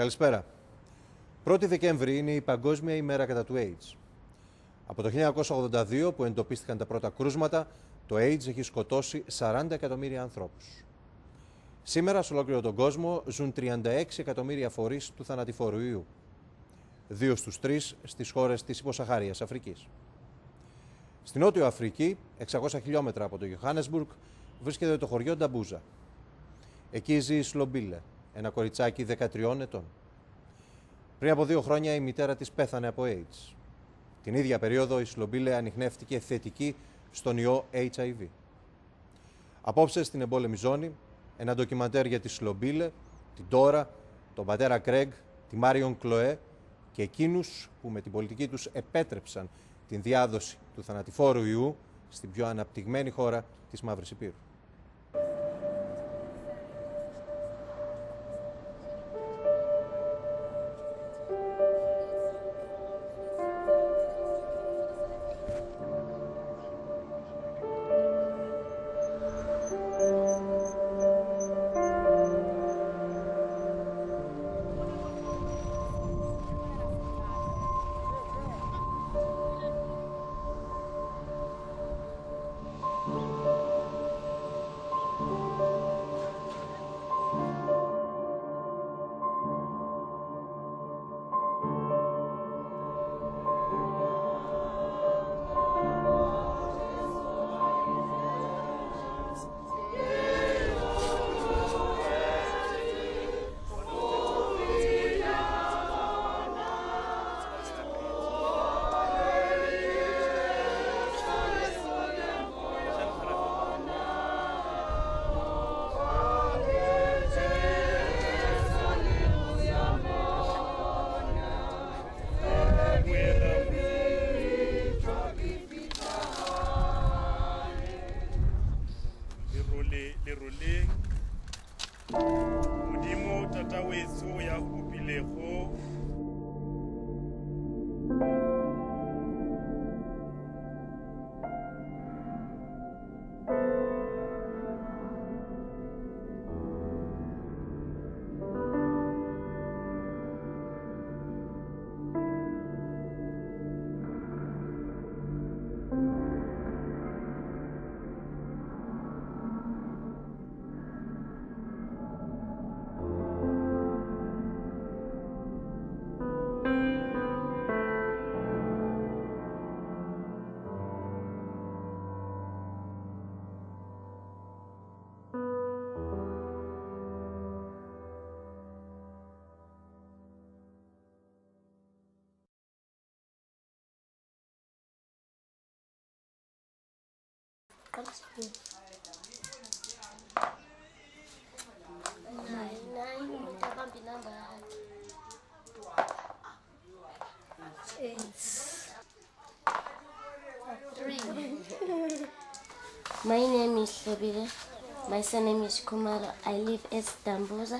Καλησπέρα. 1η Δεκέμβρη είναι η Παγκόσμια Ημέρα κατά του AIDS. Από το 1982 που εντοπίστηκαν τα πρώτα κρούσματα, το AIDS έχει σκοτώσει 40 εκατομμύρια ανθρώπους. Σήμερα, σε ολόκληρο τον κόσμο, ζουν 36 εκατομμύρια φορείς του θανατηφόρου ιού. 2 στους 3 στις χώρες της υποσαχάριας Αφρικής. Στη Νότιο Αφρική, 600 χιλιόμετρα από το Johannesburg, βρίσκεται το χωριό Νταμπούζα. Εκεί ζει η Σλομπίλε, ένα κοριτσάκι 13 ετών. Πριν από 2 χρόνια η μητέρα της πέθανε από AIDS. Την ίδια περίοδο η Σλομπίλε ανιχνεύτηκε θετική στον ιό HIV. Απόψε στην Εμπόλεμη Ζώνη, ένα ντοκιμαντέρ για τη Σλομπίλε, την Τώρα, τον πατέρα Κρέγ, τη Μάριον Κλοέ και εκείνους που με την πολιτική τους επέτρεψαν την διάδοση του θανατηφόρου ιού στην πιο αναπτυγμένη χώρα της Μαύρης Υπήρου. My name is Shlobile. My surname is Kumara. I live at Dambuza.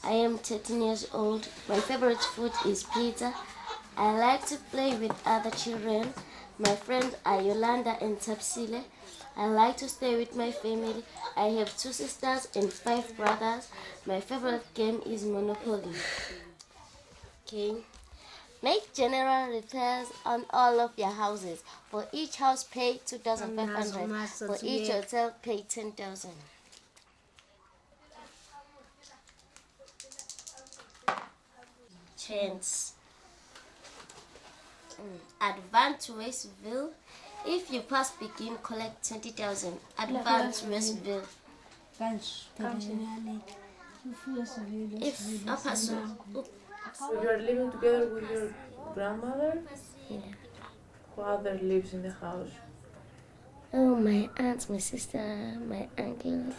I am 13 years old. My favorite food is pizza. I like to play with other children. My friends are Yolanda and Tapsile. I like to stay with my family. I have 2 sisters and 5 brothers. My favorite game is Monopoly. Okay. Make general repairs on all of your houses. For each house, pay 2,500. For each hotel, pay 10,000. Chance. Advance Westville. If you pass begin, collect 20,000. Advance Westville. If a person. So you are living together with your grandmother? Yeah. Who other lives in the house? Oh, my aunts, my sister, my uncles,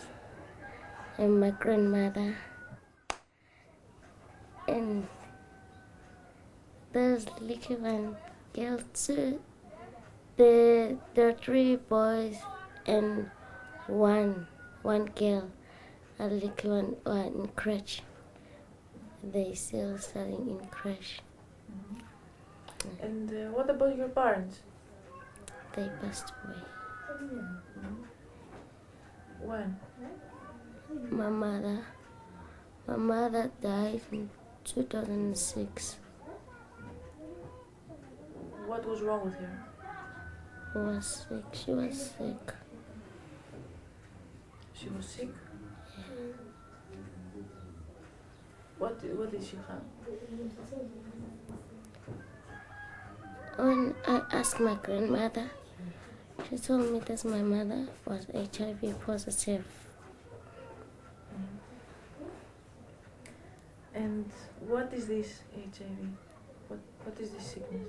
and my grandmother. And there's little one girl too. There are 3 boys and one girl. A little one in crèche. They still studying in crèche. And what about your parents? They passed away. When? My mother died in 2006. What was wrong with her? She was sick. She was sick? Yeah. What did she have? When I asked my grandmother, she told me that my mother was HIV positive. And what is this HIV? What is this sickness?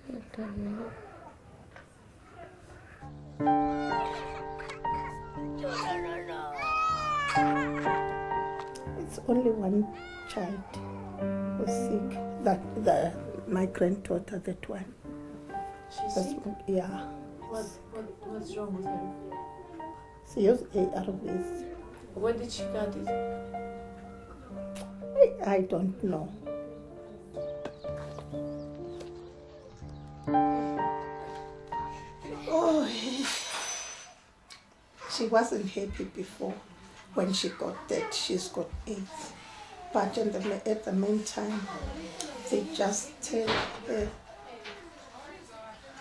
I don't know. It's only one child was sick. My granddaughter, that one. She's sick? Yeah. What's wrong with her? She used ARVs. Where did she get it? I don't know. Oh, she wasn't happy before when she got that. She's got AIDS. But at the meantime, they just tell her,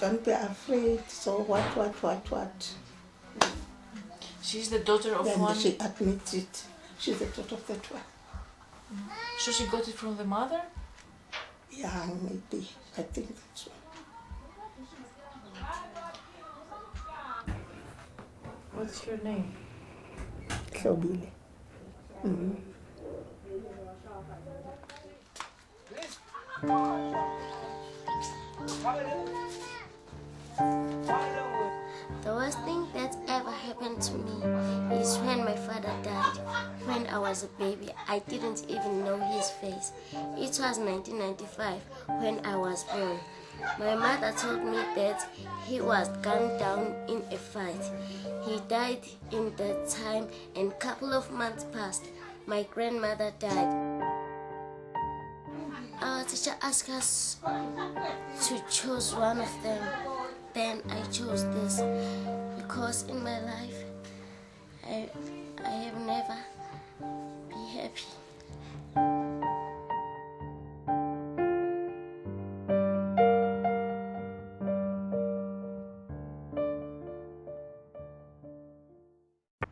don't be afraid. So what? She's the daughter of Then one. she admits it. She's the daughter of that one. So she got it from the mother? Yeah, maybe. I think that's so. What's her name? Slobile. The worst thing that ever happened to me is when my father died. When I was a baby, I didn't even know his face. It was 1995 when I was born. My mother told me that he was gunned down in a fight. He died in that time, and a couple of months passed. My grandmother died. Our teacher asked us to choose one of them. Then I chose this because in my life I have never been happy.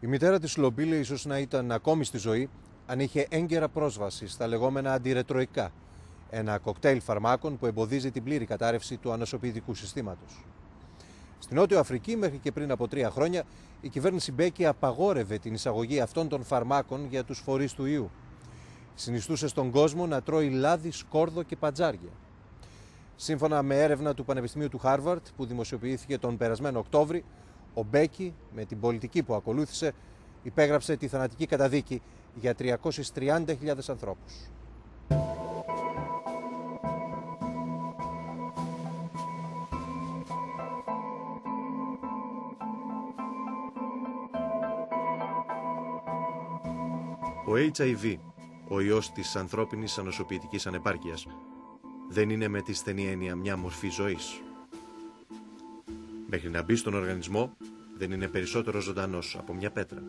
Η μητέρα της Σλομπίλε ίσως να ήταν ακόμη στη ζωή αν είχε έγκαιρα πρόσβαση στα λεγόμενα αντιρετροϊκά, ένα κοκτέιλ φαρμάκων που εμποδίζει την πλήρη κατάρρευση του ανοσοποιητικού συστήματος. Στην Νότιο Αφρική, μέχρι και πριν από 3 χρόνια, η κυβέρνηση Μπέκη απαγόρευε την εισαγωγή αυτών των φαρμάκων για τους φορείς του ιού. Συνιστούσε στον κόσμο να τρώει λάδι, σκόρδο και παντζάρια. Σύμφωνα με έρευνα του Πανεπιστημίου του Χάρβαρτ που δημοσιοποιήθηκε τον περασμένο Οκτώβρη, ο Μπέκη, με την πολιτική που ακολούθησε, υπέγραψε τη θανατική καταδίκη για 330.000 ανθρώπους. Ο HIV, ο ιός της ανθρώπινης ανοσοποιητικής ανεπάρκειας, δεν είναι με τη στενή έννοια μια μορφή ζωής. Μέχρι να μπει στον οργανισμό, δεν είναι περισσότερο ζωντανός από μια πέτρα.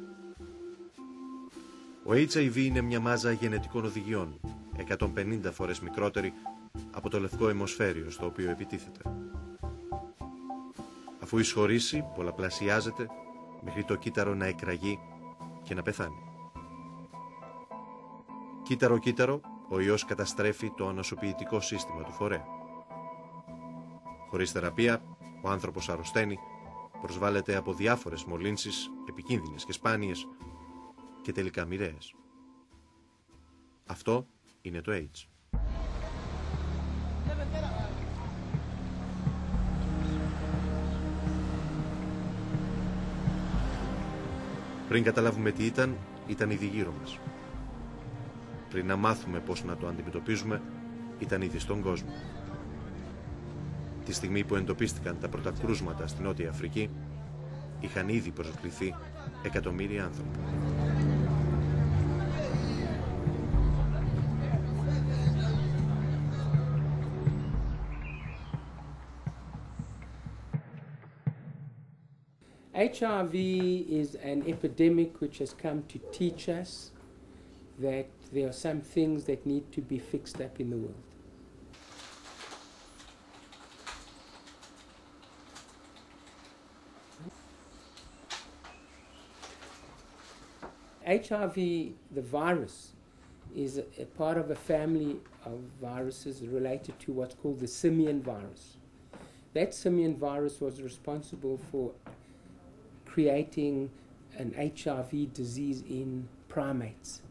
Ο HIV είναι μια μάζα γενετικών οδηγιών, 150 φορές μικρότερη από το λευκό αιμοσφαίριο στο οποίο επιτίθεται. Αφού εισχωρήσει, πολλαπλασιάζεται μέχρι το κύτταρο να εκραγεί και να πεθάνει. Κύτταρο-κύτταρο, ο ιός καταστρέφει το ανοσοποιητικό σύστημα του φορέα. Χωρίς θεραπεία, ο άνθρωπος αρρωσταίνει, προσβάλλεται από διάφορες μολύνσεις, επικίνδυνες και σπάνιες και τελικά μοιραίες. Αυτό είναι το AIDS. Πριν καταλάβουμε τι ήταν ήδη γύρω μας. Πριν να μάθουμε πώς να το αντιμετωπίζουμε, ήταν ήδη στον κόσμο. Τη στιγμή που εντοπίστηκαν τα πρώτα κρούσματα στην Νότια Αφρική, είχαν ήδη προσκληθεί εκατομμύρια άνθρωποι. HIV is an epidemic which has come to teach us that there are some things that need to be fixed up in the world. HIV, the virus, is a part of a family of viruses related to what's called the simian virus. That simian virus was responsible for creating an HIV disease in primates,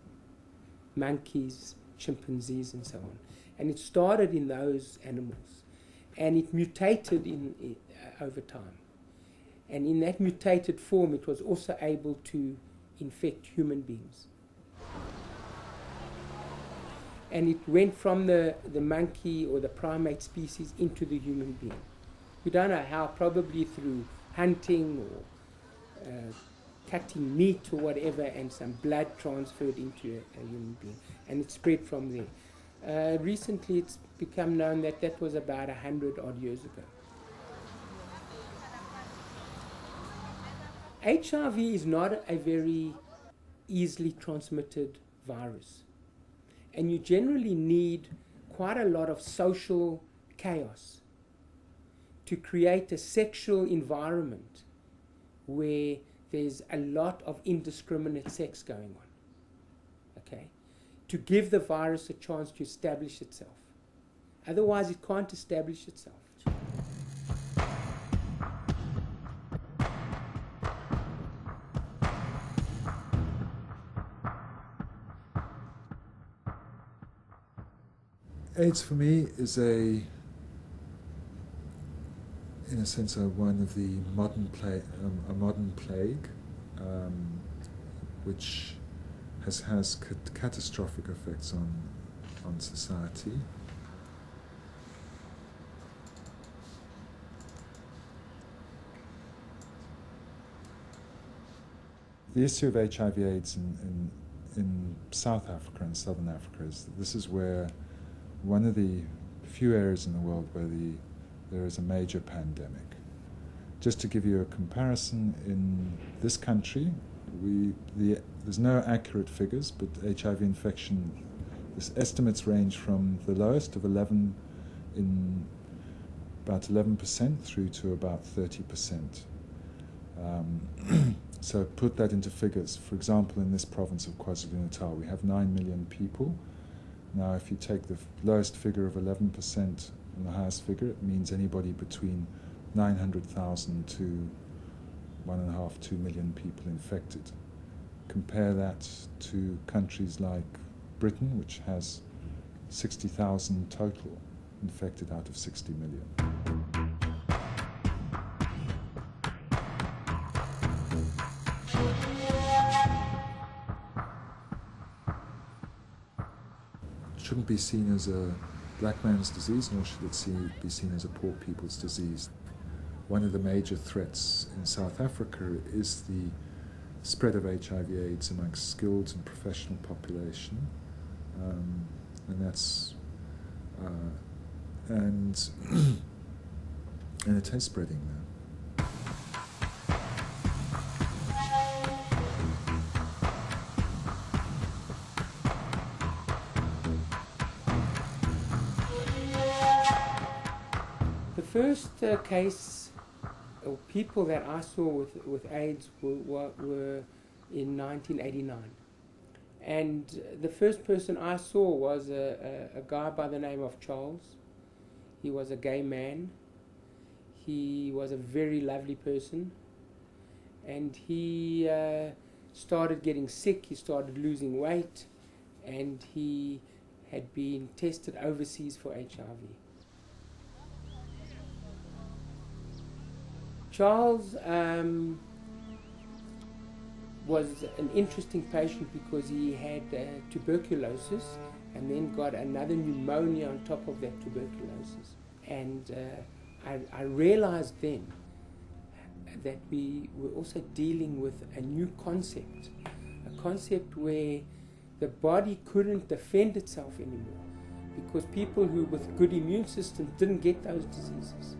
monkeys, chimpanzees, and so on. And it started in those animals, and it mutated over time. And in that mutated form, it was also able to infect human beings. And it went from the monkey or the primate species into the human being. We don't know how, probably through hunting or cutting meat or whatever, and some blood transferred into a human being, and it spread from there. Recently it's become known that that was about 100 odd years ago. HIV is not a very easily transmitted virus, and you generally need quite a lot of social chaos to create a sexual environment where there's a lot of indiscriminate sex going on, okay, to give the virus a chance to establish itself. Otherwise it can't establish itself. AIDS for me is in a sense, one of the modern plague, which has catastrophic effects on society. The issue of HIV/AIDS in South Africa and Southern Africa this is where one of the few areas in the world where there is a major pandemic. Just to give you a comparison, in this country, there's no accurate figures, but HIV infection, estimates range from the lowest of about 11% through to about 30%. So put that into figures. For example, in this province of KwaZulu-Natal, we have 9 million people. Now, if you take the lowest figure of 11% and the highest figure, it means anybody between 900,000 to 1.5, 2 million people infected. Compare that to countries like Britain, which has 60,000 total infected out of 60 million. It shouldn't be seen as a black man's disease, nor should it be seen as a poor people's disease. One of the major threats in South Africa is the spread of HIV/AIDS amongst skilled and professional population, and that's and it is spreading now. The first case or people that I saw with AIDS were in 1989. And the first person I saw was a guy by the name of Charles. He was a gay man. He was a very lovely person. And he started getting sick, he started losing weight, and he had been tested overseas for HIV. Charles was an interesting patient because he had tuberculosis and then got another pneumonia on top of that tuberculosis. And I realized then that we were also dealing with a new concept, a concept where the body couldn't defend itself anymore because people who with good immune systems didn't get those diseases.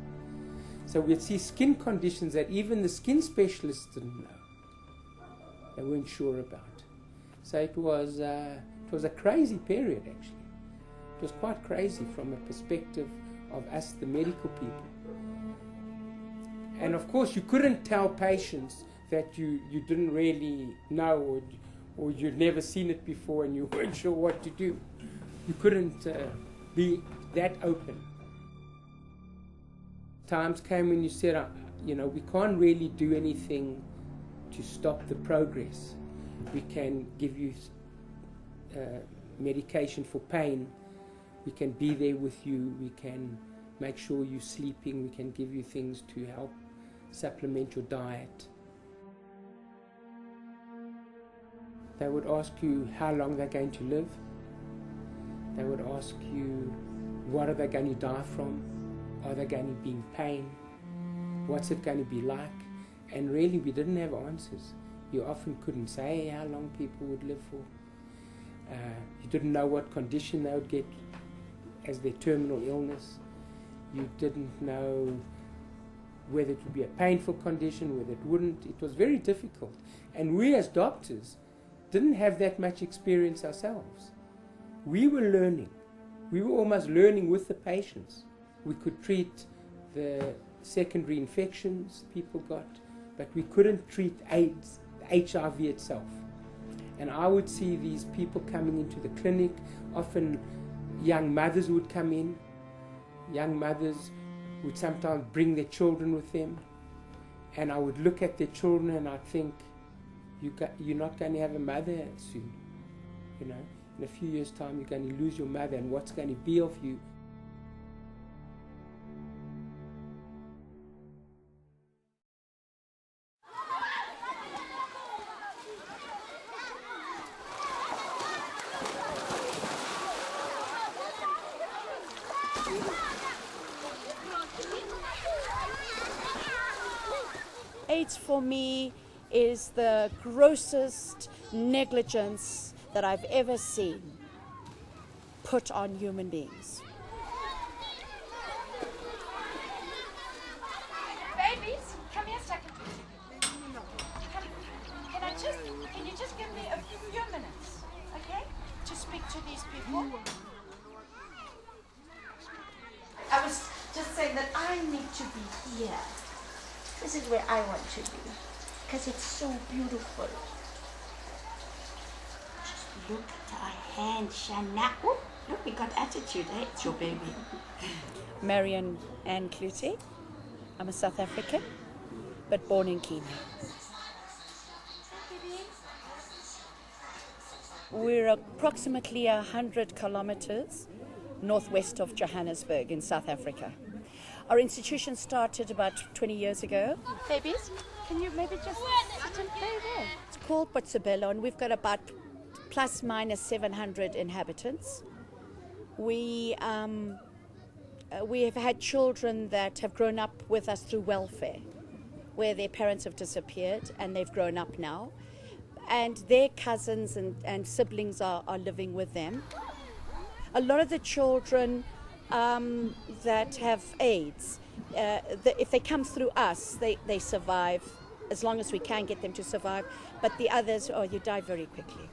So we'd see skin conditions that even the skin specialists didn't know. They weren't sure about. So it was a crazy period, actually. It was quite crazy from a perspective of us, the medical people. And of course, you couldn't tell patients that you didn't really know or you'd never seen it before and you weren't sure what to do. You couldn't be that open. Times came when you said, we can't really do anything to stop the progress. We can give you medication for pain. We can be there with you. We can make sure you're sleeping. We can give you things to help supplement your diet. They would ask you how long they're going to live. They would ask you what are they going to die from? Are they going to be in pain? What's it going to be like? And really we didn't have answers. You often couldn't say how long people would live for. You didn't know what condition they would get as their terminal illness. You didn't know whether it would be a painful condition, whether it wouldn't. It was very difficult. And we as doctors didn't have that much experience ourselves. We were learning. We were almost learning with the patients. We could treat the secondary infections people got, but we couldn't treat AIDS, HIV itself. And I would see these people coming into the clinic. Often young mothers would come in. Young mothers would sometimes bring their children with them. And I would look at their children and I'd think, you're not going to have a mother soon. In a few years' time you're going to lose your mother, and what's going to be of you? AIDS for me is the grossest negligence that I've ever seen put on human beings. Babies, come here a second. Can you just give me a few minutes, okay, to speak to these people? I was just saying that I need to be here. This is where I want to be, because it's so beautiful. Just look at our hand, Shana. Oh, look, we got attitude, eh? It's your baby. Marion Ann Clute. I'm a South African, but born in Kenya. We're approximately 100 kilometers northwest of Johannesburg in South Africa. Our institution started about 20 years ago. Babies, can you maybe just sit and play there? It's called Botshabelo, and we've got about plus minus 700 inhabitants. We have had children that have grown up with us through welfare, where their parents have disappeared and they've grown up now. And their cousins and siblings are living with them. A lot of the children that have AIDS, if they come through us, they survive as long as we can get them to survive. But the others, you die very quickly.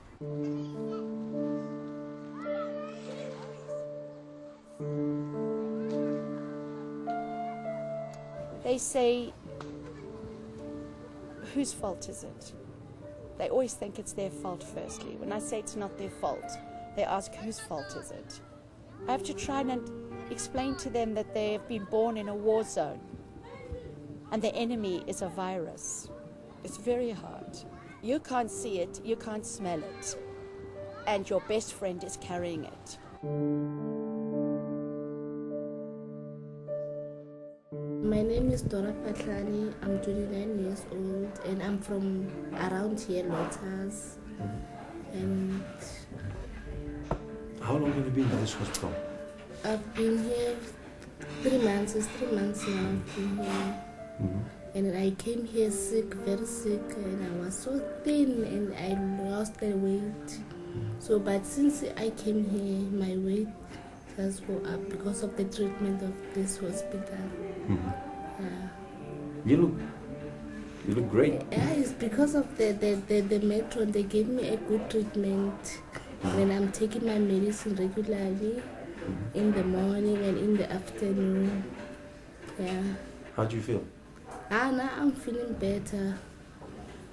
They say, whose fault is it? They always think it's their fault firstly. When I say it's not their fault, they ask, whose fault is it? I have to try and explain to them that they have been born in a war zone and the enemy is a virus. It's very hard. You can't see it, you can't smell it, and your best friend is carrying it. My name is Dora Patlani. I'm 29 years old and I'm from around here, Lotus. And How long have you been in this hospital? I've been here 3 months. It's 3 months now I've been here. And I came here sick, very sick, and I was so thin and I lost the weight. So, but since I came here, my weight has gone up because of the treatment of this hospital. You look great. Yeah, it's because of the metro. They gave me a good treatment when I'm taking my medicine regularly in the morning and in the afternoon. Yeah. How do you feel? Now I'm feeling better,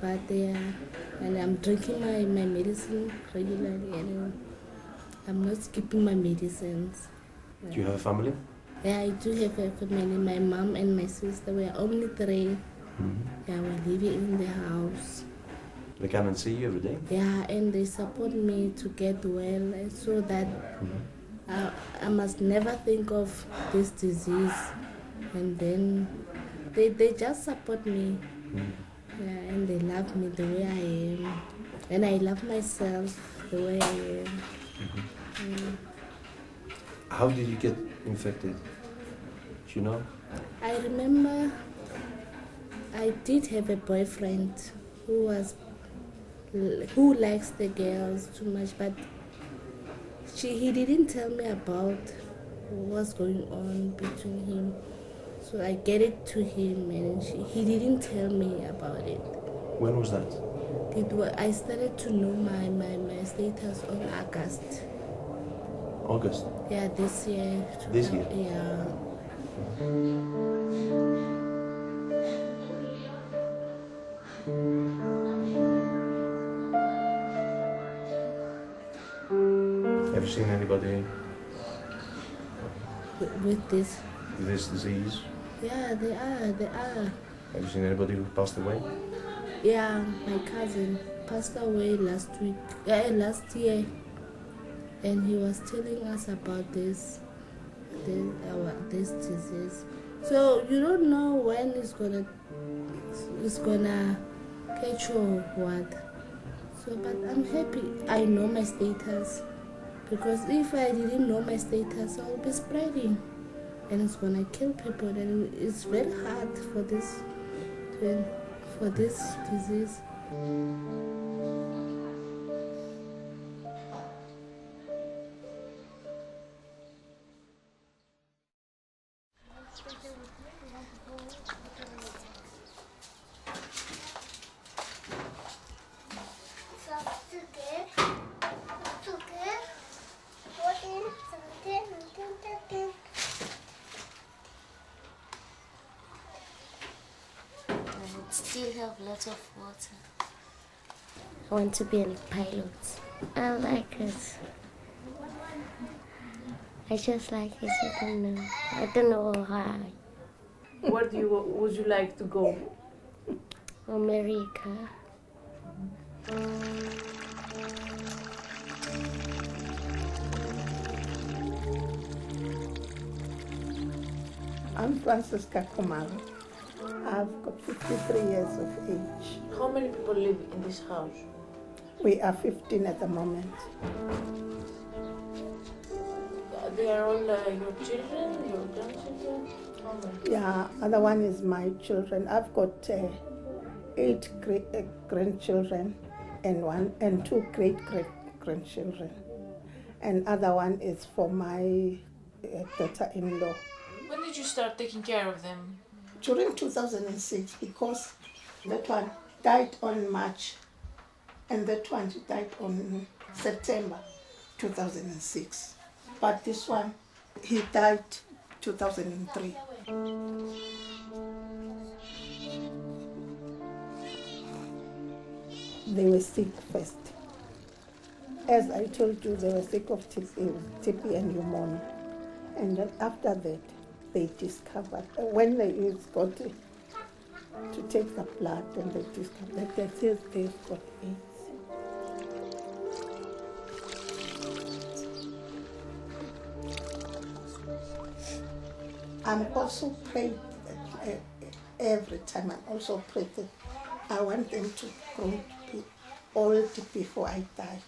but and I'm drinking my medicine regularly and I'm not skipping my medicines. Do you have a family? Yeah, I do have a family. My mom and my sister, we are only 3. Yeah, we're living in the house. They come and see you every day? Yeah, and they support me to get well so that I must never think of this disease. And then they just support me. Yeah, and they love me the way I am. And I love myself the way I am. How did you get infected? Do you know? I remember I did have a boyfriend who likes the girls too much, but he didn't tell me about what's going on between him. So I get it to him and he didn't tell me about it. When was that? I started to know my status on August. August? Yeah, this year. This year? Yeah. Have you seen anybody With this? this disease? Yeah, they are. Have you seen anybody who passed away? Yeah, my cousin passed away last year, and he was telling us about this disease. So you don't know when it's gonna catch you or what. So, but I'm happy. I know my status, because if I didn't know my status, I'll be spreading, and it's gonna kill people. And it's very hard for this disease. Still have lots of water. I want to be a pilot. I like it. I just like it. I don't know why. Where would you like to go? America. I'm Francisca Kumar. I've got 53 years of age. How many people live in this house? We are 15 at the moment. They are all your children, your grandchildren? How many? Yeah, other one is my children. I've got 8 grandchildren and 2 great-great-grandchildren. And other one is for my daughter-in-law. When did you start taking care of them? During 2006, because that one died on March and that one died on September 2006. But this one, he died 2003. They were sick first. As I told you, they were sick of TB and pneumonia. And then after that, they discovered, when they got to take the blood, and they discovered that they've got AIDS. I'm also prayed that every time I'm also praying. I want them to grow to be old before I died.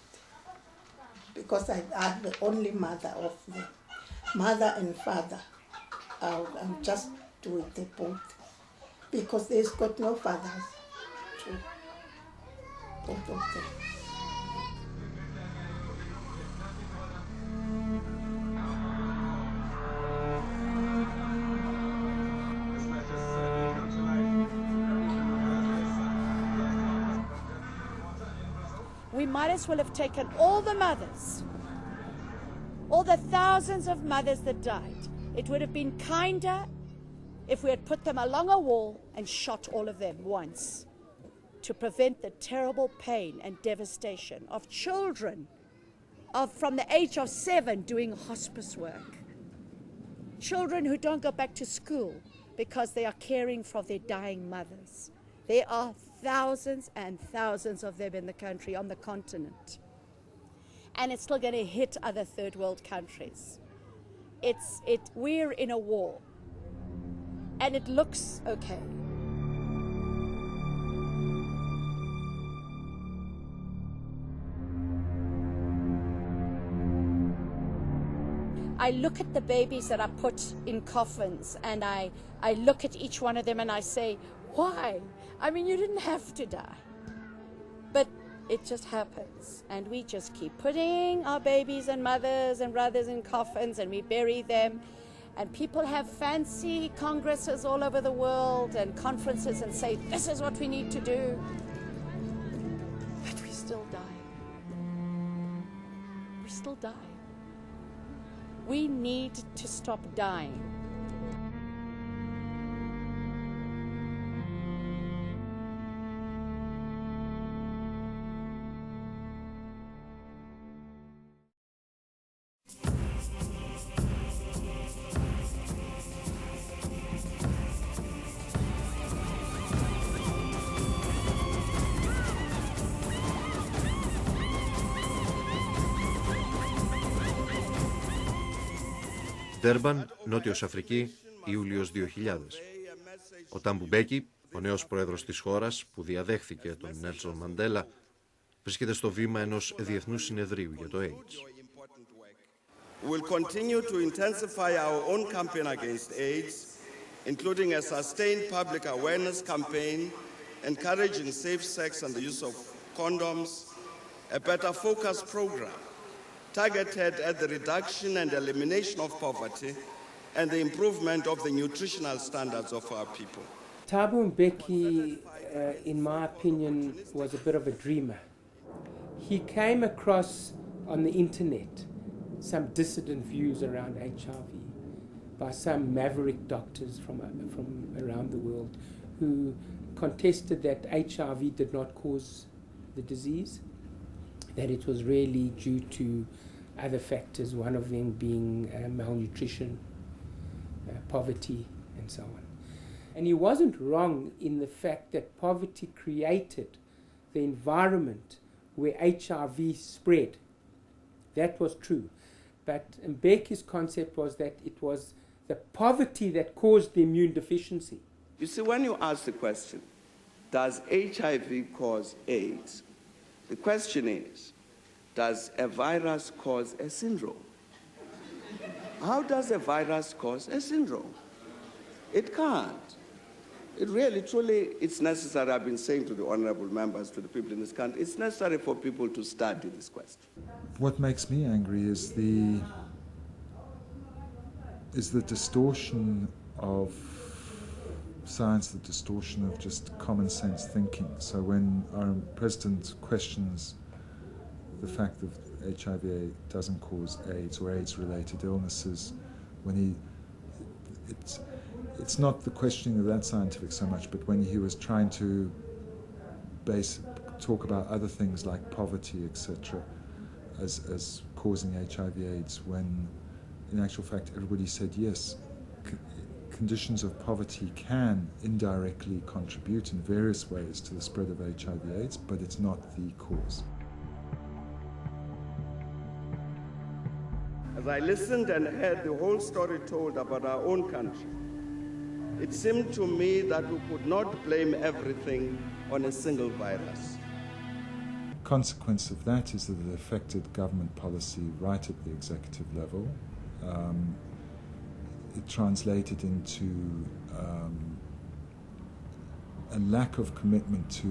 Because I'm the only mother of them. Mother and father. I'm just doing the both. Because there's got no fathers to both of them. We might as well have taken all the mothers, all the thousands of mothers that died. It would have been kinder if we had put them along a wall and shot all of them once to prevent the terrible pain and devastation of children from the age of 7 doing hospice work. Children who don't go back to school because they are caring for their dying mothers. There are thousands and thousands of them in the country, on the continent. And it's still going to hit other third world countries. We're in a war. And it looks okay. I look at the babies that are put in coffins, and I look at each one of them and I say, why? I mean, you didn't have to die. But it just happens. And we just keep putting our babies and mothers and brothers in coffins, and we bury them. And people have fancy congresses all over the world and conferences and say, this is what we need to do. But we still die. We still die. We need to stop dying. Ντέρμπαν, Νότιος Αφρική, Ιούλιος 2000. Ο Τάμπου Μπέκι, ο νέος πρόεδρος της χώρας που διαδέχθηκε τον Νέλσον Μαντέλα, βρίσκεται στο βήμα ενός διεθνούς συνεδρίου για το AIDS. We will continue to intensify our own campaign against AIDS, including a sustained public awareness campaign, encouraging safe sex and the use of condoms, a better focus program targeted at the reduction and elimination of poverty and the improvement of the nutritional standards of our people. Thabo Mbeki, in my opinion, was a bit of a dreamer. He came across on the internet some dissident views around HIV by some maverick doctors from around the world who contested that HIV did not cause the disease, that it was really due to other factors, one of them being malnutrition, poverty, and so on. And he wasn't wrong in the fact that poverty created the environment where HIV spread. That was true. But Mbeki's concept was that it was the poverty that caused the immune deficiency. You see, when you ask the question, does HIV cause AIDS? The question is, does a virus cause a syndrome? How does a virus cause a syndrome? It can't. It really, truly, it's necessary, I've been saying to the honorable members, to the people in this country, it's necessary for people to study this question. What makes me angry is the distortion of science, the distortion of just common sense thinking. So when our president questions the fact that HIV doesn't cause AIDS or AIDS-related illnesses, when it's not the questioning of that scientific so much, but when he was trying to talk about other things like poverty, etc., as causing HIV/AIDS, when in actual fact everybody said yes, conditions of poverty can indirectly contribute in various ways to the spread of HIV/AIDS, but it's not the cause. As I listened and heard the whole story told about our own country, it seemed to me that we could not blame everything on a single virus. Consequence of that is that it affected government policy right at the executive level. It translated into a lack of commitment to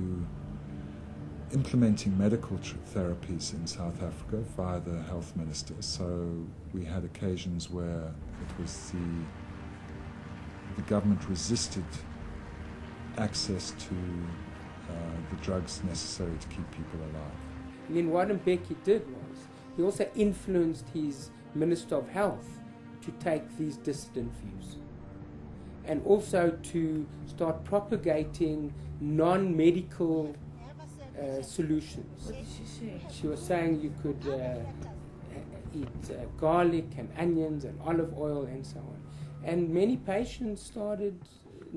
implementing medical therapies in South Africa via the health minister. So we had occasions where it was the government resisted access to the drugs necessary to keep people alive. And then what Mbeki did was, he also influenced his Minister of Health to take these dissident views, and also to start propagating non-medical solutions. What did she say? She was saying you could eat garlic and onions and olive oil and so on. And many patients started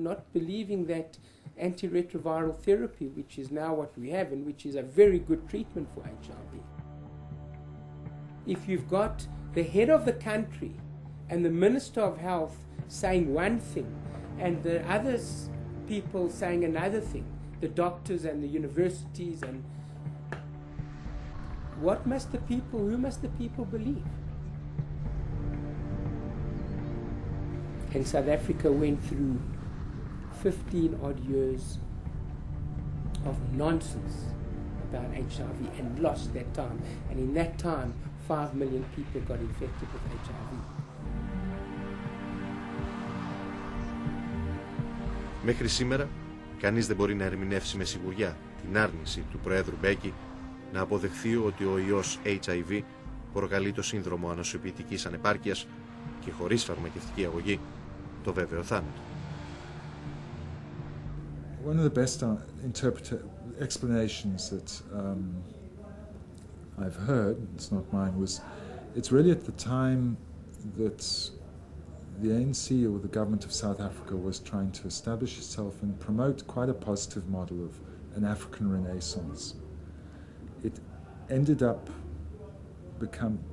not believing that antiretroviral therapy, which is now what we have and which is a very good treatment for HIV. If you've got the head of the country and the Minister of Health saying one thing and the other people saying another thing, the doctors and the universities, and who must the people believe? And South Africa went through 15 odd years of nonsense about HIV and lost that time. And in that time, 5 million people got infected with HIV. Μέχρι σήμερα, κανείς δεν μπορεί να ερμηνεύσει με σιγουριά την άρνηση του Προέδρου Mbeki να αποδεχθεί ότι ο ιός HIV προκαλεί το σύνδρομο ανοσοποιητικής ανεπάρκειας και χωρίς φαρμακευτική αγωγή το βέβαιο θάνατο. One of the best explanations that I've heard, it's not mine, was it's really at the time that the ANC or the government of South Africa was trying to establish itself and promote quite a positive model of an African Renaissance. It ended up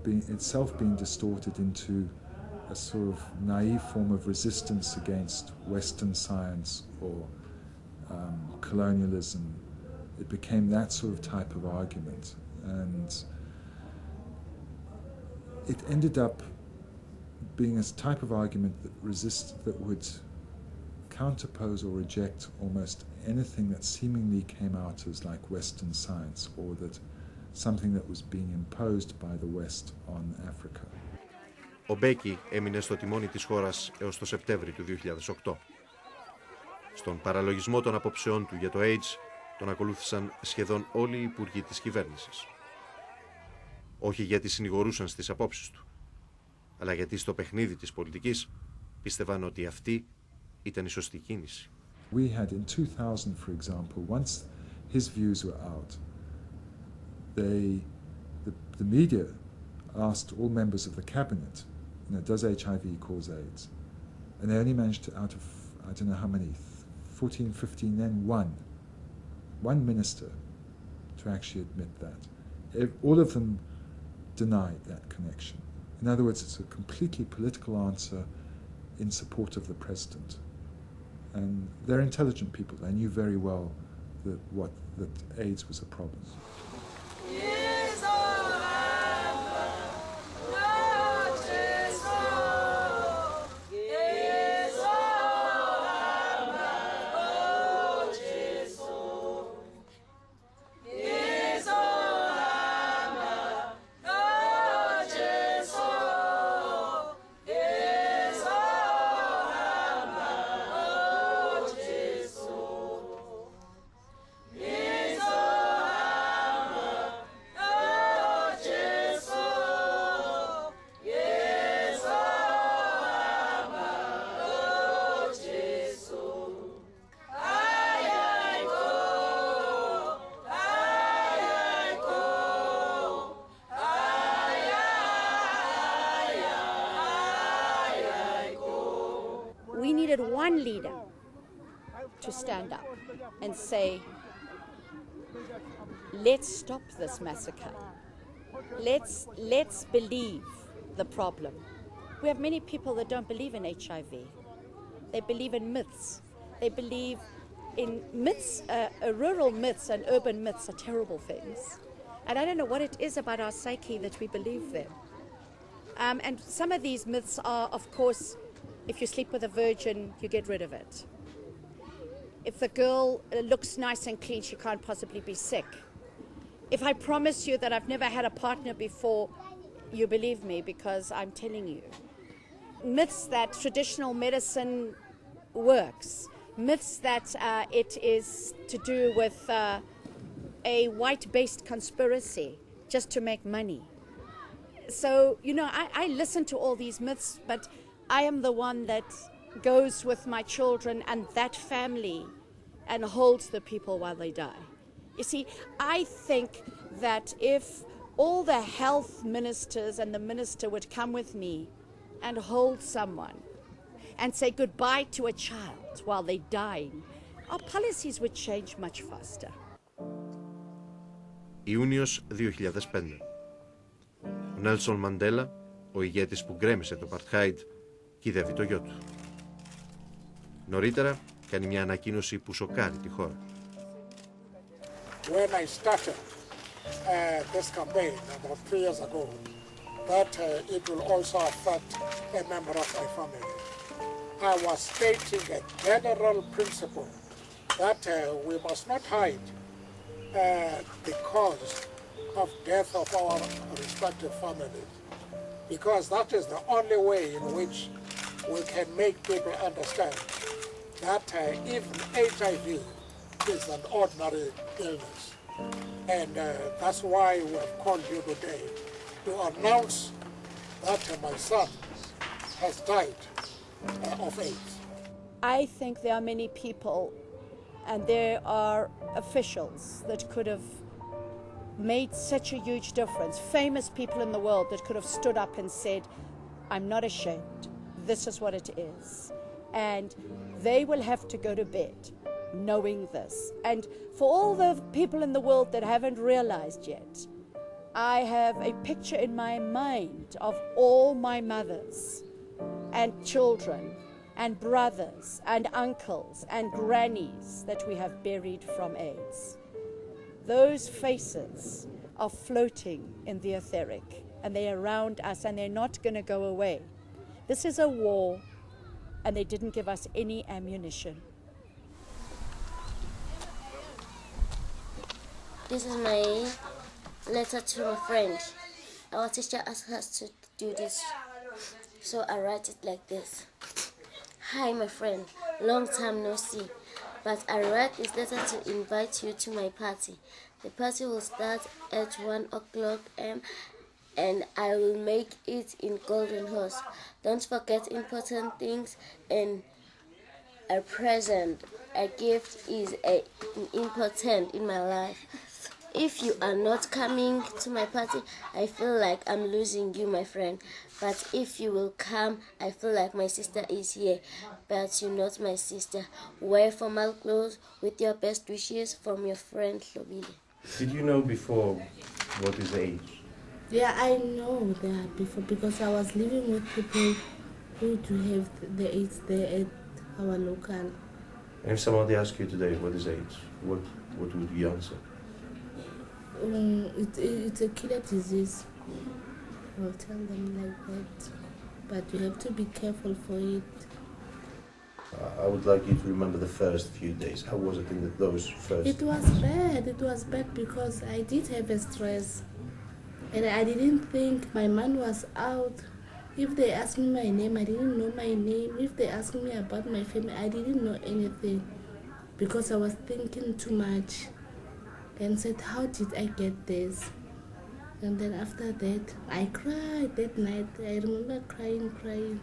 being distorted into a sort of naive form of resistance against Western science or colonialism. It became that sort of type of argument, and it ended up being a type of argument that would counterpose or reject almost anything that seemingly came out as like Western science, or that something that was being imposed by the West on Africa. Ο Mbeki έμεινε στο τιμόνι της χώρας έως το Σεπτέμβρη του 2008. Στον παραλογισμό των απόψεών του για το AIDS τον ακολούθησαν σχεδόν όλοι οι υπουργοί της κυβέρνησης. Όχι γιατί συνηγορούσαν στις απόψεις του, αλλά γιατί στο παιχνίδι της πολιτικής πίστευαν ότι αυτή ήταν η σωστή κίνηση. We had in 2000, for example, once his views were out, the media asked all members of the cabinet, does HIV cause AIDS? And they only managed to, out of, I don't know how many, 14, 15, then one minister to actually admit that. All of them denied that connection. In other words, it's a completely political answer in support of the president. And they're intelligent people. They knew very well that AIDS was a problem. We needed one leader to stand up and say, let's stop this massacre. Let's believe the problem. We have many people that don't believe in HIV. They believe in myths. They believe in myths. Rural myths and urban myths are terrible things. And I don't know what it is about our psyche that we believe them. And some of these myths are, of course, if you sleep with a virgin, you get rid of it. If the girl looks nice and clean, she can't possibly be sick. If I promise you that I've never had a partner before, you believe me because I'm telling you. Myths that traditional medicine works. Myths that it is to do with a white-based conspiracy just to make money. So, you know, I listen to all these myths, but I am the one that goes with my children and that family and holds the people while they die. You see, I think that if all the health ministers and the minister would come with me and hold someone and say goodbye to a child while they're dying, our policies would change much faster. Ιούνιος 2005. Ο Νέλσον Μαντέλα, ο ηγέτης που γκρέμισε το Απαρτχάιντ, κυδεύει το γιο του. Νωρίτερα κάνει μια ανακοίνωση που σοκάρει τη χώρα. When I started this campaign about 3 years ago, that it will also affect a member of my family. I was stating a general principle that we must not hide the cause of death of our respective families, because that is the only way in which we can make people understand that even HIV is an ordinary illness. And that's why we have called you today to announce that my son has died of AIDS. I think there are many people and there are officials that could have made such a huge difference, famous people in the world that could have stood up and said, I'm not ashamed, this is what it is. And they will have to go to bed knowing this. And for all the people in the world that haven't realized yet, I have a picture in my mind of all my mothers and children and brothers and uncles and grannies that we have buried from AIDS. Those faces are floating in the etheric and they're around us and they're not going to go away. This is a war and they didn't give us any ammunition. This is my letter to my friend. Our teacher asked us to do this, so I write it like this. Hi, my friend. Long time no see, but I write this letter to invite you to my party. The party will start at 1 o'clock a.m. and I will make it in Golden Horse. Don't forget important things and a present. A gift is important in my life. If you are not coming to my party, I feel like I'm losing you, my friend. But if you will come, I feel like my sister is here. But you're not my sister. Wear formal clothes with your best wishes from your friend Shlobile. Did you know before what is AIDS? Yeah, I know that before because I was living with people who do have the AIDS there at our local. And if somebody asks you today what is AIDS, what would you answer? It's a killer disease. I'll tell them like that. But you have to be careful for it. I would like you to remember the first few days. How was it in those first? It was bad. It was bad because I did have a stress. And I didn't think my man was out. If they asked me my name, I didn't know my name. If they asked me about my family, I didn't know anything. Because I was thinking too much. And said, how did I get this? And then after that, I cried that night. I remember crying.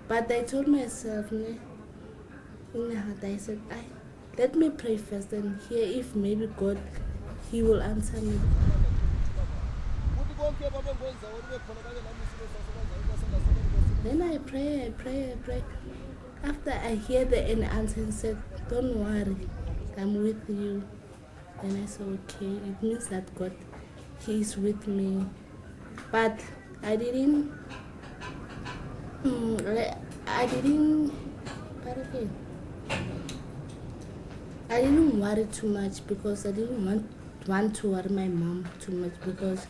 But I told myself, in my heart, I said, let me pray first and hear if maybe God, He will answer me. Then I pray. After I hear the answer and said, don't worry, I'm with you. Then I said, okay, it means that God, He is with me. But I didn't okay. I didn't worry too much because I didn't want to worry my mom too much because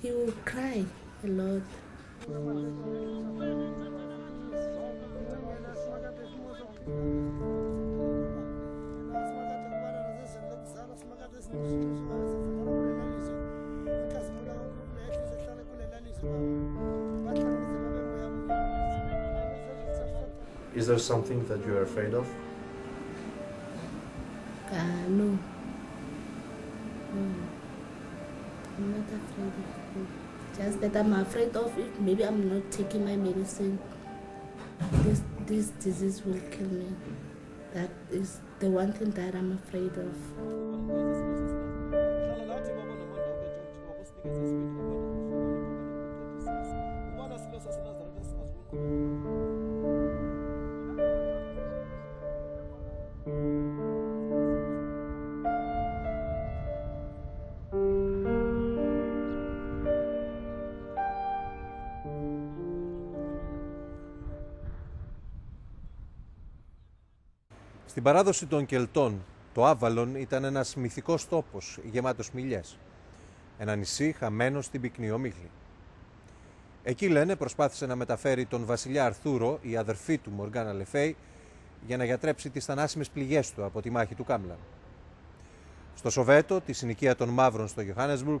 he will cry a lot. Is there something that you are afraid of? No. I'm not afraid of it. Just that I'm afraid of it. Maybe I'm not taking my medicine. This disease will kill me. That is the one thing that I'm afraid of. Στην παράδοση των Κελτών, το Άβαλον ήταν ένας μυθικός τόπος γεμάτος μιλιές. Ένα νησί χαμένο στην πυκνή ομίχλη. Εκεί, λένε, προσπάθησε να μεταφέρει τον βασιλιά Αρθούρο, η αδερφή του Μοργάνα Le Fay, για να γιατρέψει τις θανάσιμες πληγές του από τη μάχη του Κάμλαν. Στο Σοβέτο, τη συνοικία των Μαύρων στο Johannesburg,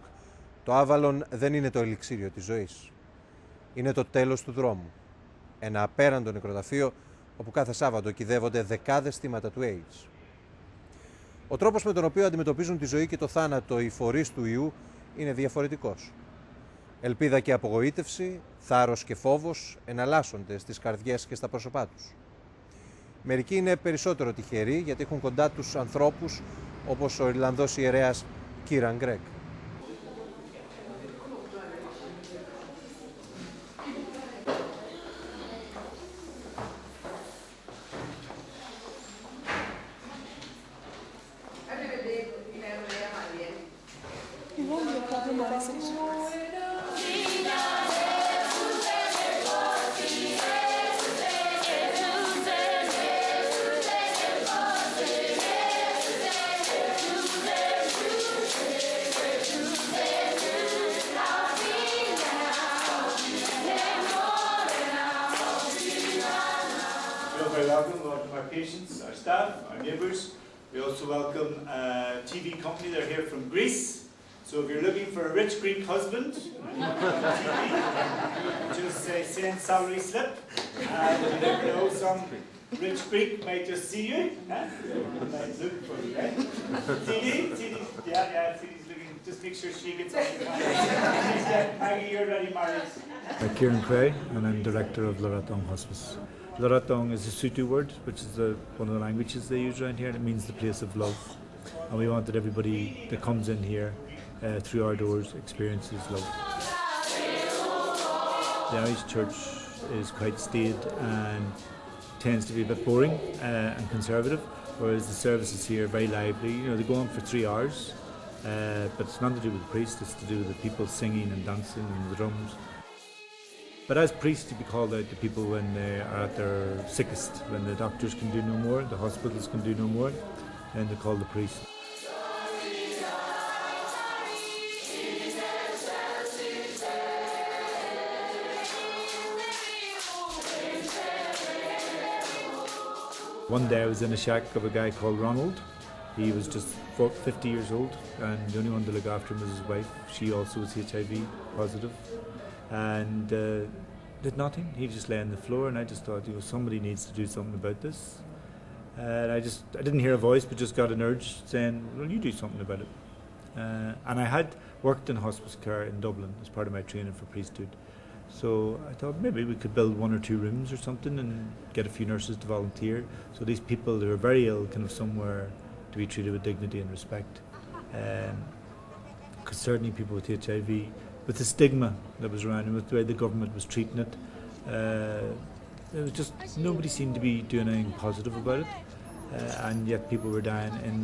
το Άβαλον δεν είναι το ελιξίριο της ζωής. Είναι το τέλος του δρόμου. Ένα απέραντο νεκροταφείο όπου κάθε Σάββατο κυδεύονται δεκάδες θύματα του AIDS. Ο τρόπος με τον οποίο αντιμετωπίζουν τη ζωή και το θάνατο οι φορείς του ιού είναι διαφορετικός. Ελπίδα και απογοήτευση, θάρρος και φόβος εναλλάσσονται στις καρδιές και στα πρόσωπά τους. Μερικοί είναι περισσότερο τυχεροί γιατί έχουν κοντά τους ανθρώπους όπως ο Ιρλανδός ιερέας Κίραν Γκρέγκ. Our staff, our neighbours. We also welcome a TV company. They're here from Greece. So if you're looking for a rich Greek husband, just send salary slip. And you never know, some rich Greek might just see you. Might look for you, right? TD's looking. Just make sure she gets on. Maggie, you're already married. I'm Kieran Cray, and I'm director of Loratong Hospice. Loratong is a Sotho word, which is one of the languages they use around here, and it means the place of love. And we want that everybody that comes in here through our doors experiences love. The Irish church is quite staid and tends to be a bit boring and conservative, whereas the services here are very lively. You know, they go on for 3 hours, but it's nothing to do with the priest, it's to do with the people singing and dancing and the drums. But as priests, to be called out to people when they are at their sickest, when the doctors can do no more, the hospitals can do no more, then they call the priest. One day I was in a shack of a guy called Ronald. He was just 50 years old, and the only one to look after him was his wife. She also was HIV positive. And did nothing. He just lay on the floor, and I just thought, you know, somebody needs to do something about this. And I didn't hear a voice, but just got an urge saying, well, you do something about it. And I had worked in hospice care in Dublin as part of my training for priesthood. So I thought maybe we could build 1 or 2 rooms or something and get a few nurses to volunteer. So these people who are very ill can have somewhere to be treated with dignity and respect. Because certainly people with HIV, with the stigma that was around and with the way the government was treating it, it was just nobody seemed to be doing anything positive about it, and yet people were dying in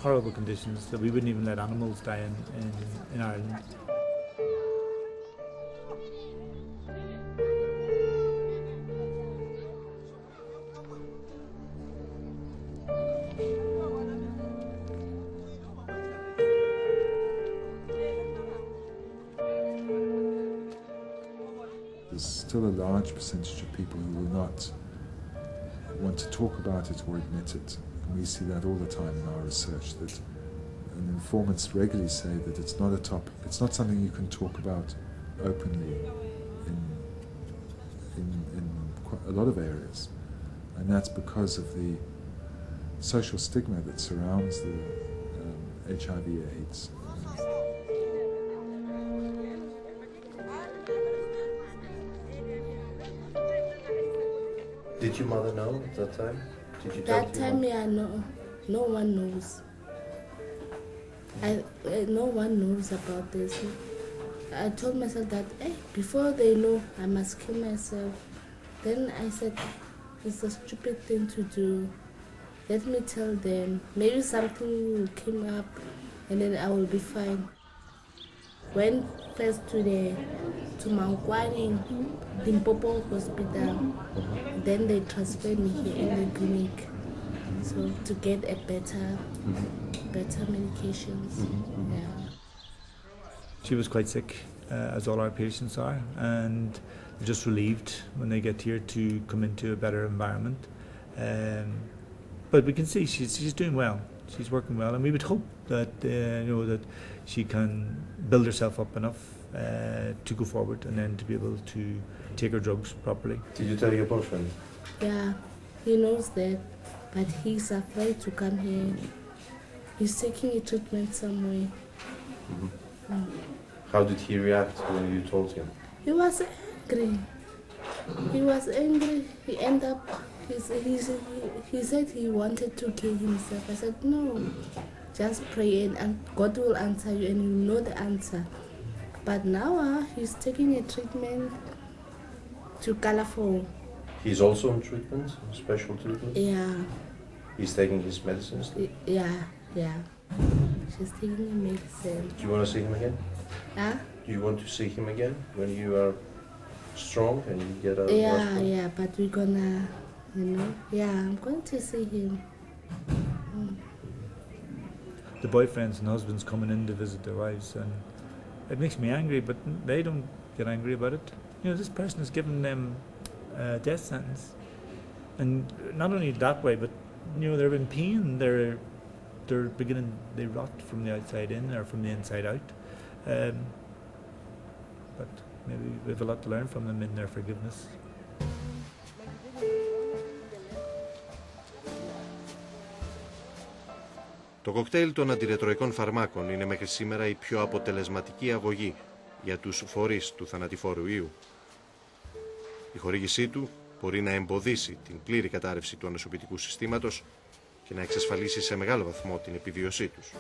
horrible conditions that we wouldn't even let animals die in Ireland. still a large percentage of people who will not want to talk about it or admit it. And we see that all the time in our research, that and informants regularly say that it's not a topic, it's not something you can talk about openly in quite a lot of areas. And that's because of the social stigma that surrounds the HIV/AIDS. Did your mother know at that time? Did you That time, yeah, no one knows. No one knows about this. I told myself that, hey, before they know, I must kill myself. Then I said, it's a stupid thing to do. Let me tell them. Maybe something will come up, and then I will be fine. Went first to Mangwani, Limpopo Hospital. Then they transferred me here in the clinic, so to get a better medications. Yeah. She was quite sick, as all our patients are, and we're just relieved when they get here to come into a better environment. But we can see she's doing well. She's working well, and we would hope that that she can build herself up enough to go forward, and then to be able to take her drugs properly. Did you tell your boyfriend? Yeah, he knows that, but he's afraid to come here. He's taking a treatment somewhere. How did he react when you told him? He was angry. He ended up. He said he wanted to kill himself. I said no, just pray and God will answer you, and you know the answer. But now he's taking a treatment to colorful. He's also on treatment, special treatment? Yeah. He's taking his medicines? Yeah. She's taking the medicine. Do you want to see him again? Huh? Do you want to see him again when you are strong and you get out of hospital? Yeah, but we're gonna, I'm going to see him. The boyfriends and husbands coming in to visit their wives, and it makes me angry, but they don't get angry about it. This person has given them a death sentence, and not only that way, but they're in pain. They're beginning, they rot from the outside in or from the inside out. But maybe we have a lot to learn from them in their forgiveness. Το κοκτέιλ των αντιρετροϊκών φαρμάκων είναι μέχρι σήμερα η πιο αποτελεσματική αγωγή για τους φορείς του θανατηφόρου ιού. Η χορήγησή του μπορεί να εμποδίσει την πλήρη κατάρρευση του ανοσοποιητικού συστήματος και να εξασφαλίσει σε μεγάλο βαθμό την επιβίωσή τους.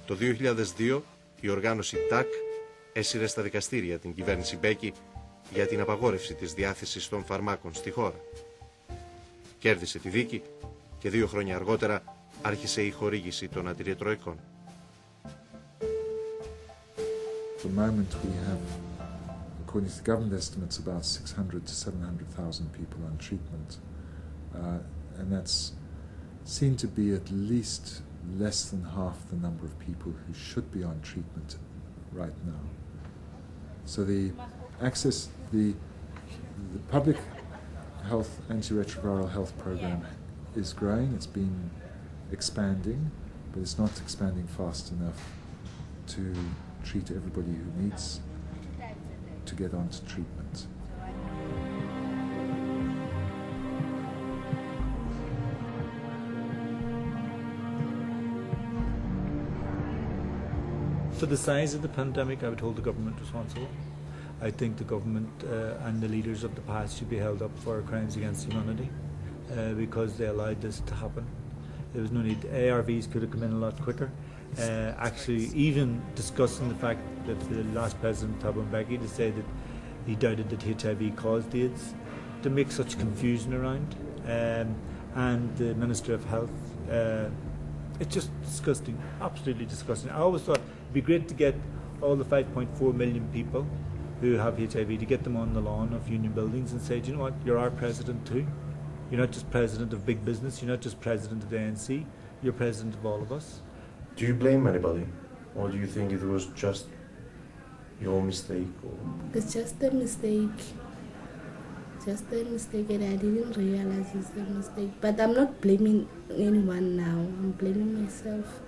Το 2002 η οργάνωση TAC έσυρε στα δικαστήρια την κυβέρνηση Μπέκη για την απαγόρευση της διάθεσης των φαρμάκων στη χώρα. Κέρδισε τη δίκη και 2 χρόνια αργότερα άρχισε η χορήγηση των αντιρετροϊκών. At the moment we have, according to the government estimates, about 600 to 700,000 people on treatment. And that's seen to be at least less than half the number of people who should be on treatment right now. So the access, the public health, antiretroviral health program is growing, it's been expanding, but it's not expanding fast enough to treat everybody who needs to get onto treatment. For the size of the pandemic, I would hold the government responsible. I think the government and the leaders of the past should be held up for crimes against humanity because they allowed this to happen. There was no need. ARVs could have come in a lot quicker. Actually, even discussing the fact that the last president, Thabo Mbeki, to say that he doubted that HIV caused AIDS, to make such confusion around, and the Minister of Health, it's just disgusting, absolutely disgusting. I always thought it'd be great to get all the 5.4 million people who have HIV, to get them on the lawn of union buildings and say, do you know what, you're our president too. You're not just president of big business, you're not just president of the ANC, you're president of all of us. Do you blame anybody? Or do you think it was just your mistake? Or? It's just a mistake. Just a mistake, and I didn't realize it's a mistake. But I'm not blaming anyone now. I'm blaming myself.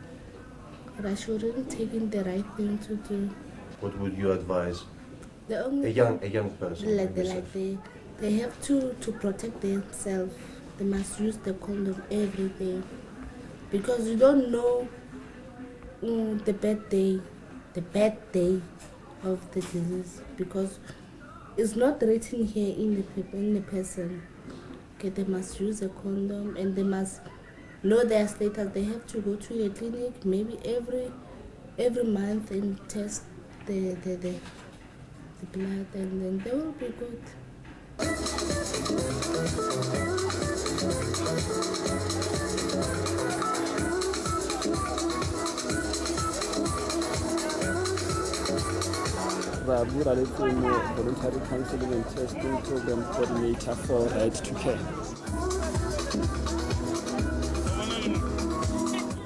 But I shouldn't taken the right thing to do. What would you advise A young person? They have to protect themselves. They must use the condom every day, because you don't know the bad day of the disease, because it's not written here in the person. Okay, they must use a condom, and they must know their status. They have to go to a clinic maybe every month and test the blood, and then they will be good. Voluntary counseling and testing program coordinator for Right to Care.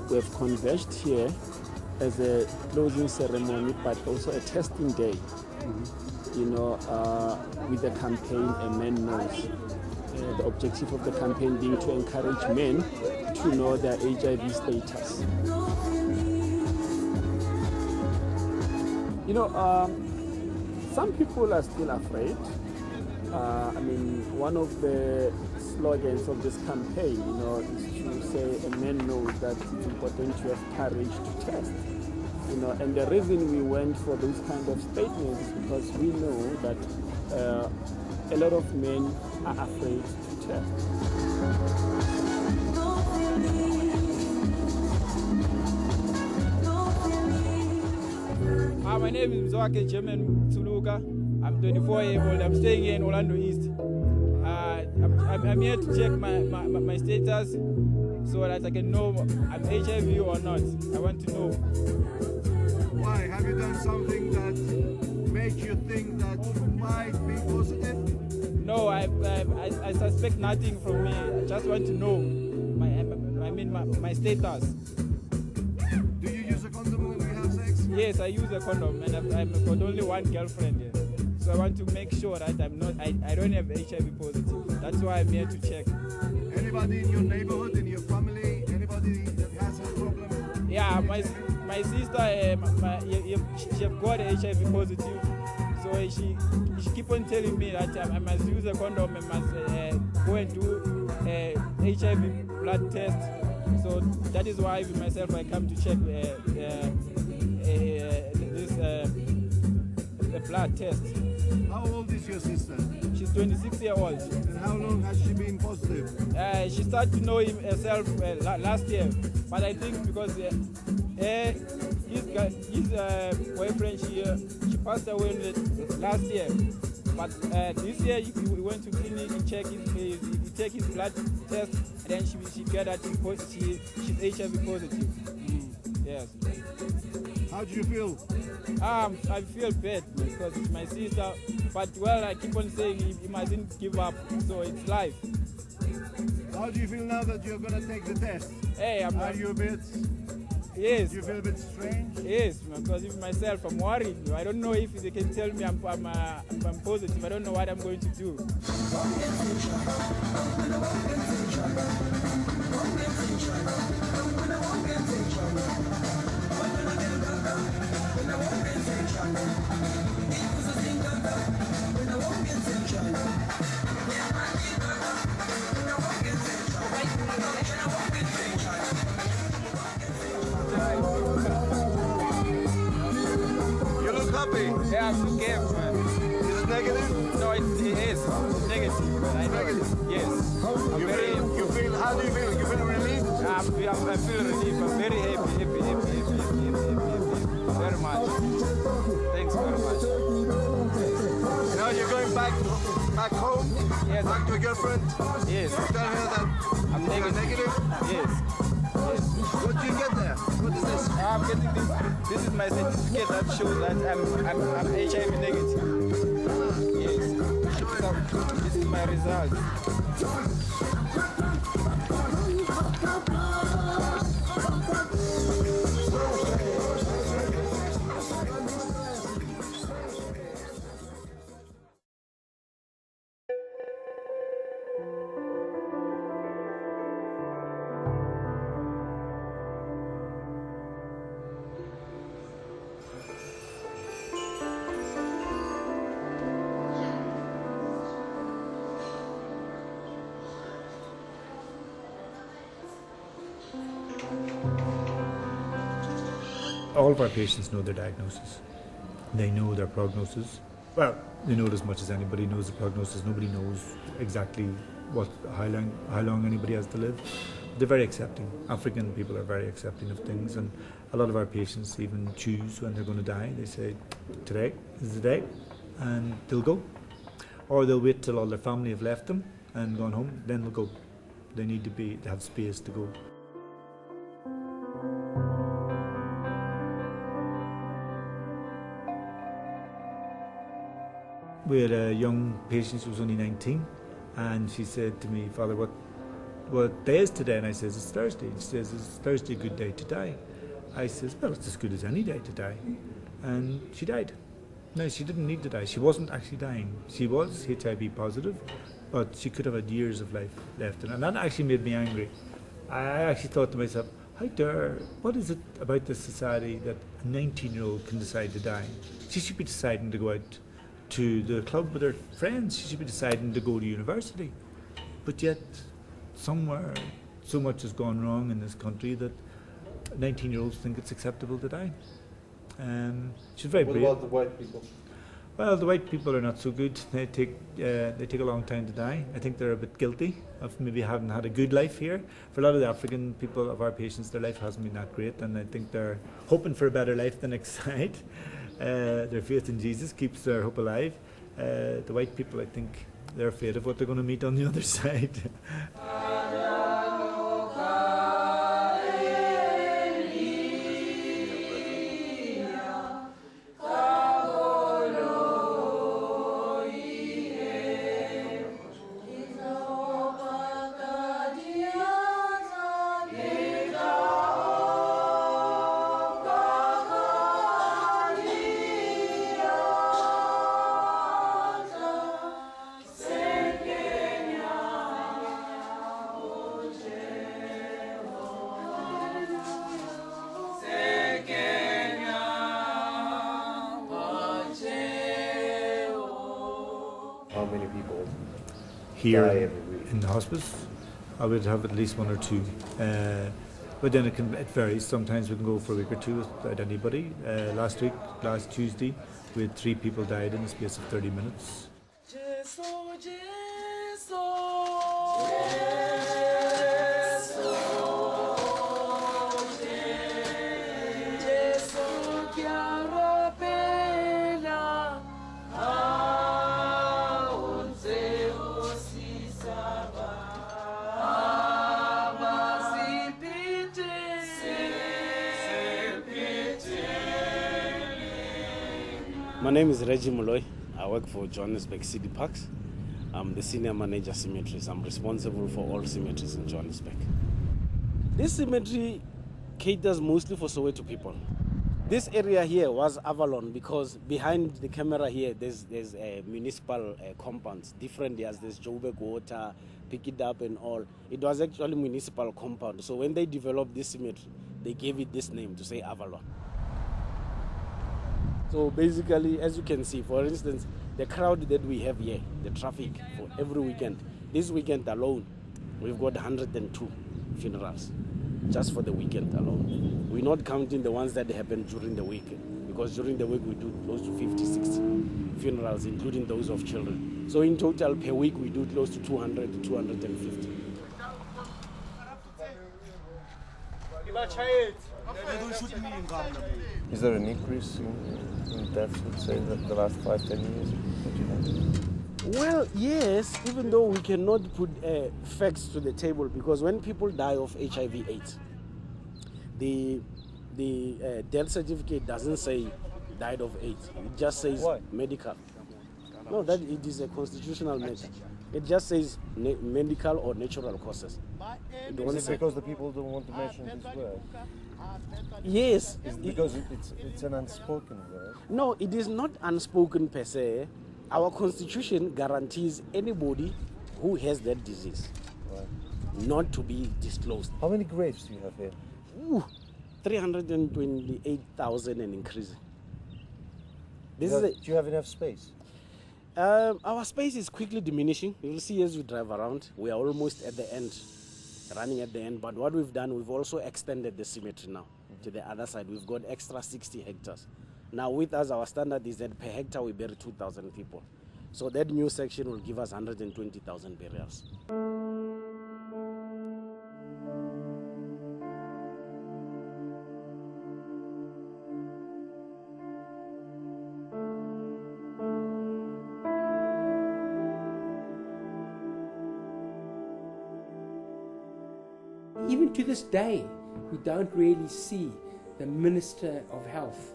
We have converged here as a closing ceremony, but also a testing day. You know, with the campaign A Man Knows. The objective of the campaign being to encourage men to know their HIV status. You know, some people are still afraid. I mean, one of the slogans of this campaign, you know, is to say a man knows that it's important to have courage to test. You know, and the reason we went for those kind of statements is because we know that a lot of men are afraid to test. My name is Mzwake German Tuluka. I'm 24 years old. I'm staying here in Orlando East. I'm here to check my status so that I can know I'm HIV or not. I want to know. Why? Have you done something that makes you think that you might be positive? No, I suspect nothing from me. I just want to know my status. Do you use a condom when you have sex? Yes, I use a condom, and I've got only one girlfriend here. So I want to make sure that I don't have HIV positive. That's why I'm here to check. Anybody in your neighborhood, in your family, anybody that has a problem? Yeah, my sister, she have got HIV positive. So she keep on telling me that I must use a condom, I must go and do HIV blood test. So that is why myself I come to check the blood test. How old is your sister? She's 26 years old. And how long has she been positive? She started to know him herself last year, but I think because his boyfriend she passed away last year. But this year we went to clinic, he checked his blood test, and then she got that she's HIV positive. Yes. How do you feel? I feel bad because it's my sister, but well, I keep on saying he mustn't give up, so it's life. How do you feel now that you're going to take the test? Hey, Are you a bit... Yes. Do you feel a bit strange? Yes, because even myself, I'm worried. I don't know if they can tell me I'm positive. I don't know what I'm going to do. Yeah, I'm too careful, man. Is it negative? No, it is. It's negative, but I know it. Yes. How do you feel? You feel relieved? I feel relieved. I'm very happy. Very much. Thanks very much. Now you're going back home? Yes. Back to your girlfriend? Yes. You tell her that I'm negative? Yes. What do you get there? What is this? I'm getting this. This is my certificate that shows that I'm HIV negative. Yes. So this is my result. All of our patients know their diagnosis. They know their prognosis. Well, they know it as much as anybody knows the prognosis. Nobody knows exactly how long anybody has to live. They're very accepting. African people are very accepting of things, and a lot of our patients even choose when they're going to die. They say, today is the day, and they'll go. Or they'll wait till all their family have left them and gone home, then they'll go. They need to have space to go. We had a young patient, she was only 19, and she said to me, Father, what day is today? And I says, it's Thursday. She says, is Thursday a good day to die? I says, well, it's as good as any day to die. And she died. No, she didn't need to die. She wasn't actually dying. She was HIV positive, but she could have had years of life left. And that actually made me angry. I actually thought to myself, how dare, what is it about this society that a 19-year-old can decide to die? She should be deciding to go out to the club with her friends. She should be deciding to go to university. But yet, somewhere, so much has gone wrong in this country that 19-year-olds think it's acceptable to die. She's very brave. What about the white people? Well, the white people are not so good. They take a long time to die. I think they're a bit guilty of maybe having had a good life here. For a lot of the African people, of our patients, their life hasn't been that great, and I think they're hoping for a better life the next side. Their faith in Jesus keeps their hope alive. The white people, I think, they're afraid of what they're going to meet on the other side. How many people Here die every week? in the hospice, I would have at least one or two. But then it varies. Sometimes we can go for a week or two without anybody. Last Tuesday, we had 3 people died in the space of 30 minutes. My name is Reggie Molloy. I work for Johannesburg City Parks. I'm the senior manager cemeteries. I'm responsible for all cemeteries in Johannesburg. This cemetery caters mostly for Soweto people. This area here was Avalon because behind the camera here there's a municipal compounds, different years. There's Joburg Water, Pick It Up and all. It was actually municipal compound. So when they developed this cemetery, they gave it this name to say Avalon. So basically, as you can see, for instance, the crowd that we have here, the traffic for every weekend, this weekend alone, we've got 102 funerals, just for the weekend alone. We're not counting the ones that happen during the week, because during the week we do close to 50, 60 funerals, including those of children. So in total, per week, we do close to 200 to 250. Is there an increase in deaths, let's say, the last 5-10 years? What do you think? Well, yes, even though we cannot put facts to the table, because when people die of HIV/AIDS, the death certificate doesn't say died of AIDS. It just says medical. No, that it is a constitutional matter. It just says medical or natural causes. Is it because the people don't want to mention this word? Yes. Is it because it's an unspoken word? No, it is not unspoken per se. Our constitution guarantees anybody who has that disease not to be disclosed. How many graves do you have here? 328,000 and increasing. Do you have enough space? Our space is quickly diminishing. You'll see as you drive around, we are almost at the end. running at the end. But what we've done, we've also extended the cemetery now to the other side. We've got extra 60 hectares. Now with us, our standard is that per hectare we bury 2,000 people. So that new section will give us 120,000 burials. Even to this day, we don't really see the Minister of Health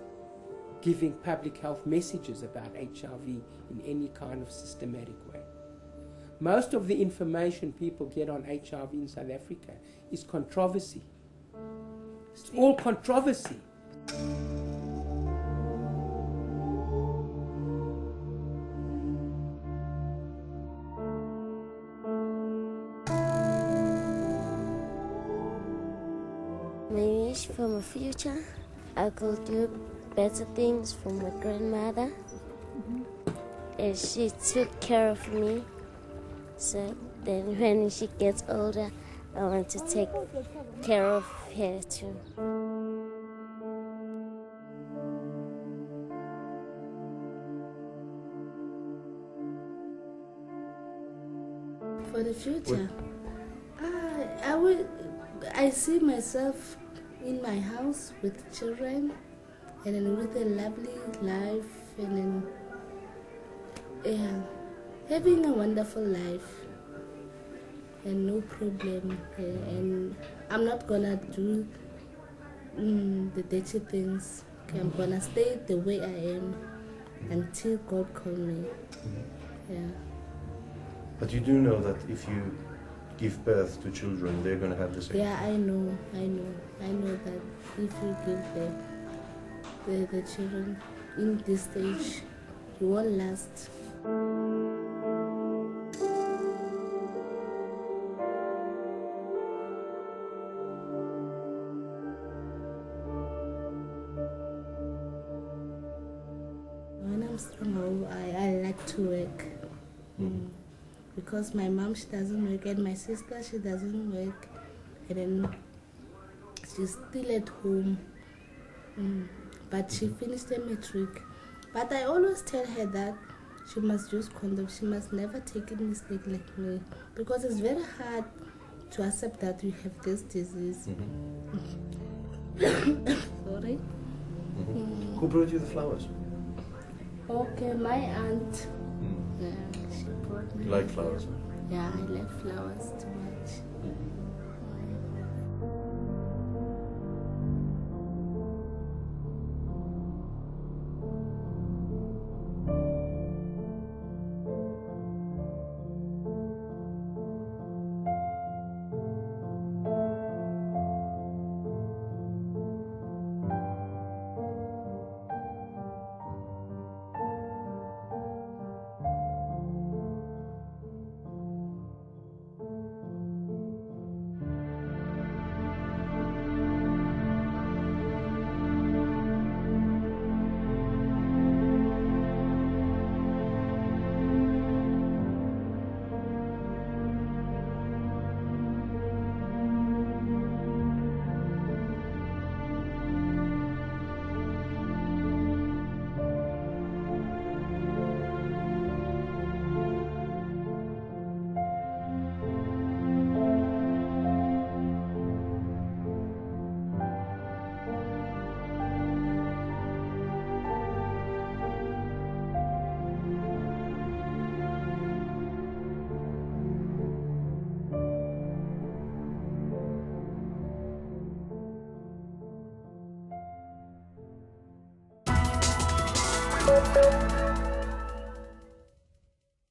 giving public health messages about HIV in any kind of systematic way. Most of the information people get on HIV in South Africa is controversy. It's all controversy. My wish for my future, I could do better things for my grandmother. And she took care of me. So then when she gets older, I want to take care of her too. For the future, I see myself in my house with children and then with a lovely life and then having a wonderful life and no problem. And I'm not gonna do the dirty things. Okay, I'm gonna stay the way I am until God calls me. Yeah. But you do know that if you give birth to children, they're going to have the same. Yeah, I know that if you give the children in this stage, it won't last. When I'm strong, I like to work. Because my mom, she doesn't work, and my sister, she doesn't work, and then she's still at home. But she finished her matric. But I always tell her that she must use condom. She must never take a mistake like me, because it's very hard to accept that you have this disease. Sorry. Who brought you the flowers? Okay, my aunt. Yeah, she brought me. You like flowers? Yeah, I like flowers too.